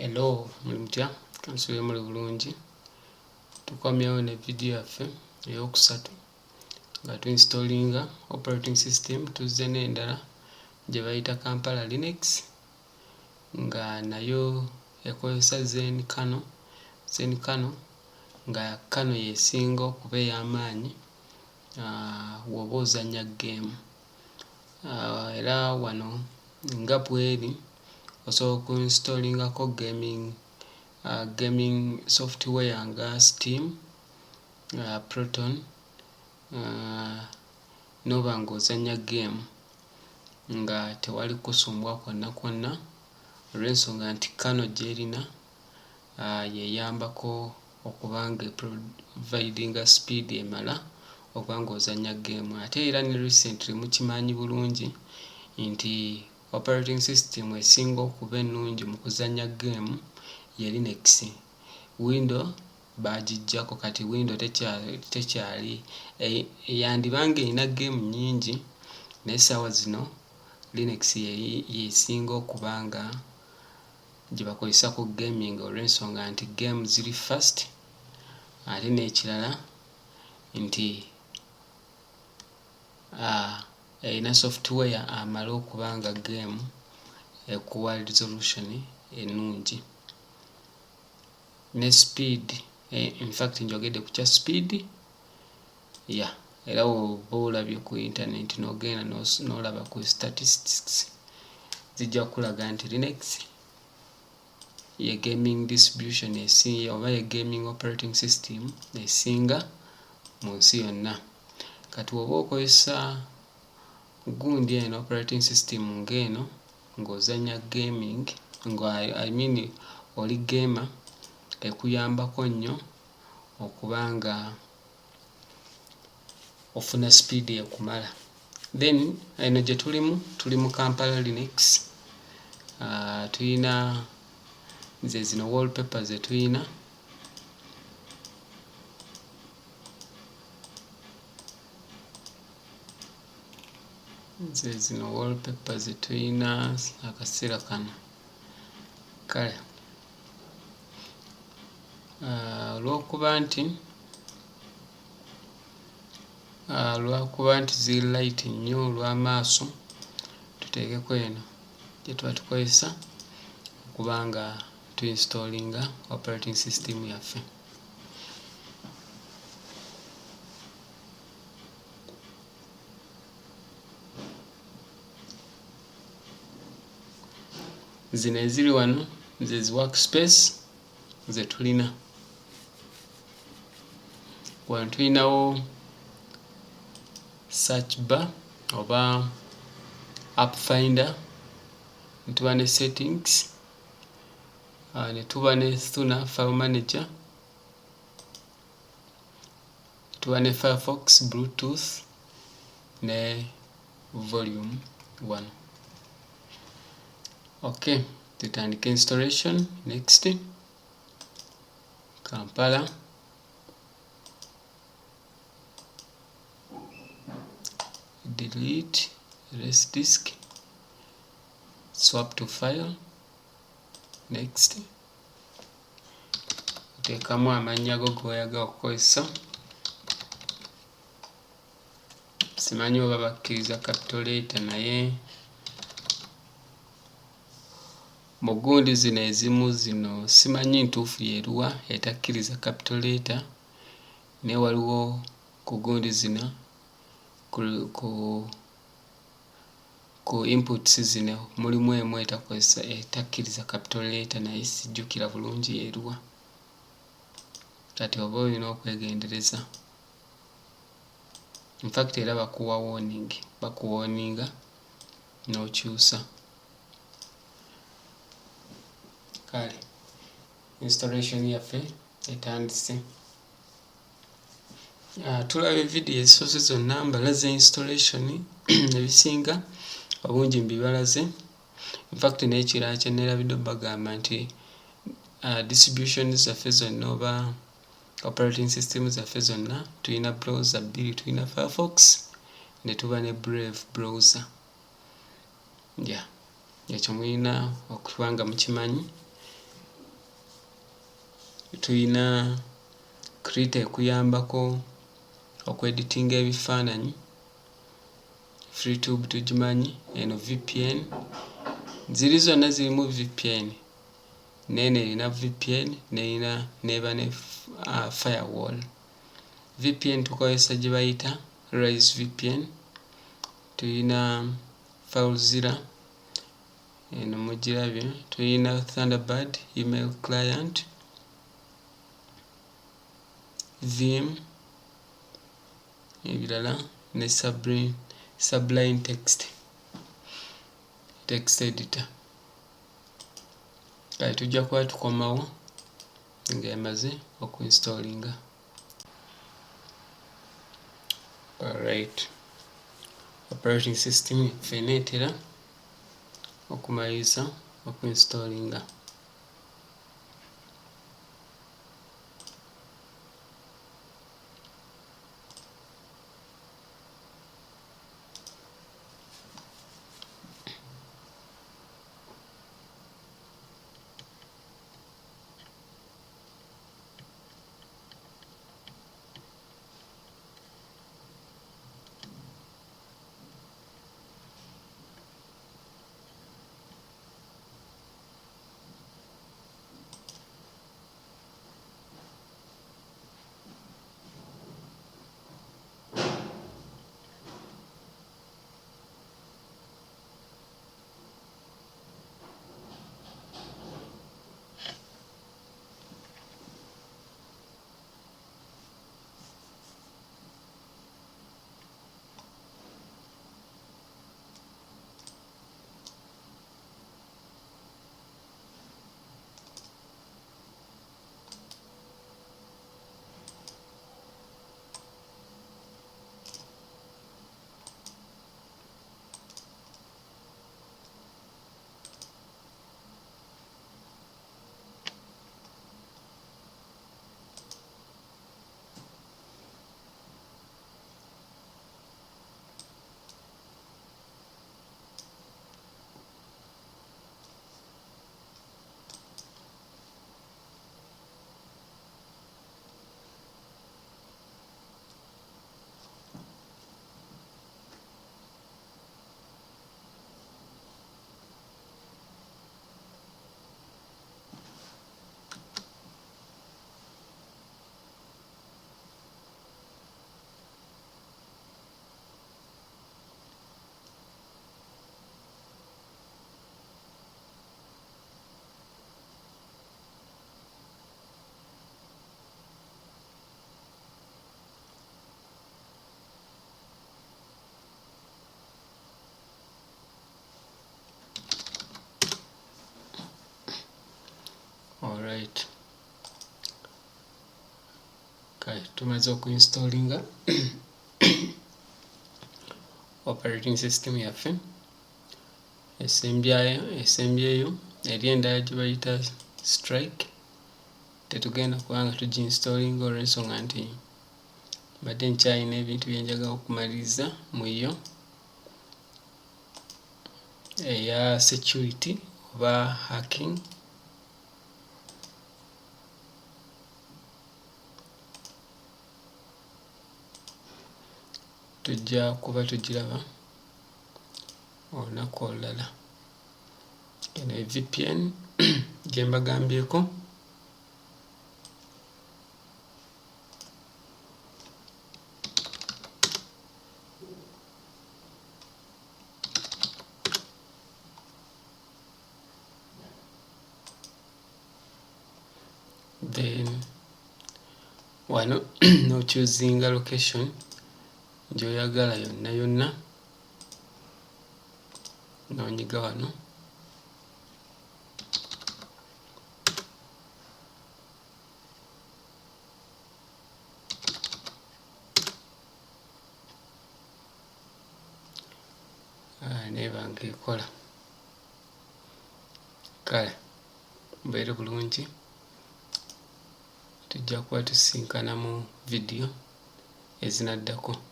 Hello, mutya, kansuye muli bulungi. Tukomyewo ne video yaffe eyokusatu nga tuinstallinga operating system tuzze n'endala gye bayita Kampala Linux nga nayo ekozesa Zen kano nga kano yesinga okuba ey'amaanyi woba ozannya game. Era wano nga bweri osobola okuinstallingako gaming software nga Steam, Proton, noba ng'ozannya game nga tewali kusumbwa kwonna olw'ensonga nti kano gy'erina yeyambako okuba nga providinga speed emala okuba ng'ozannya game. Ate era ne recently mukimanyi bulungi nti operating system esinga okuba ennungi mu kuzannya game ye Linux. Window bagijjako kati window tekyali yandibanga erina game nnyingi naye essaawa zino Linux yesinga okuba nga gye bakozesa ku gaming olw'ensonga nti game ziri fast, ate n'ekirala nti erina software amala okuba nga game ekuwa resolution ennungi ne speed. In fact njogedde ku kya speed era woba olabye ku internet n'ogenda n'olaba ku statistics zijja kulaga nti Linux ye gaming distribution oba ye gaming operating system esinga mu nsi yonna. Kati woba okozesa gundi eno operating system ng'eno ng'ozannya gaming oli gamer, ekuyambako nnyo okuba nga ofuna speed ekumala. Then eno gye tuli mu Kampala Linux. Tuyina ze zino wallpaper ze tuyina. Ze zino wallpaper ze tuyina akaseera kano. Kale olw'okuba nti ziri light nnyo olw'amaaso, tuteekeko eno gye tuba tukozesa okuba nga tuinstallinga operating system yaffe. Zino eziri wano ze zi workspace ze tulina. Wano tulinawo search bar oba app finder, ne tuba ne settings, ne tuba ne Thuna file manager, tuba ne Firefox, Bluetooth ne volume 1. Okay, tutandike installation. Next, Kampala, delete, erase disk, swap to file. Next, teekamu amannya go g'oyagala okukozesa. Simanyi oba bakkiriza capital letter, naye mu gundi zino ezimu zino simanyi ntuufu yeruwa etakkiriza capital letter, naye waliwo ku gundi zino ku inputs zino mulimu emu etakkiriza capital letter naye sijjukira bulungi yeruwa. Kati oba olina okwegendereza. In fact era bakuwarninga n'okyusa. Kale installation yaffe etandise. Tulaba video ezisoose zonna mbalaze installation ebisinga obungi mbibalaze. In fact n'ekirala kye neerabidde bagamba nti distribution zaffe zonna oba operating system zaffe zonna tulina browser bbiri, tulina Firefox ne tuba ne Brave browser. Ekyo mulina okuba nga mukimanyi Tuyina create ekuyambako okweditinga ebifaananyi. FreeTube tugimanyi, eno VPN. Ziri zonna zirimu VPN. Nene erina VPN neba ne firewall. VPN tukozesa gye bayita Rise VPN. Tuyina FileZilla, eno mugirabye. Tuyina Thunderbird email client, Vim, ebirala ne Sublime text editor. Kale tujja kuba tukomawo nga emaze okuinstallinga. Alright, operating system fenetera okumaliriza okuinstallinga. Alright, kale tumaze okuinstallinga operating system yaffe. Esembyeyo eri endala gye bayita Strike. Tetugenda kubanga tugiinstallinga olw'ensonga nti mbadde nkyalina ebintu bye njagala okumaliriza mu yo eya security oba hacking. Tujja kuba tugiraba olunaku olulala. Eno VPN gye mbagambyeko. Then wano no choosing location gy'oyagala yonna n'onyiga wano. Neba ng'ekola. Kale mbeere bulungi, tujja kuba tusinkana mu vidiyo ezinaddako.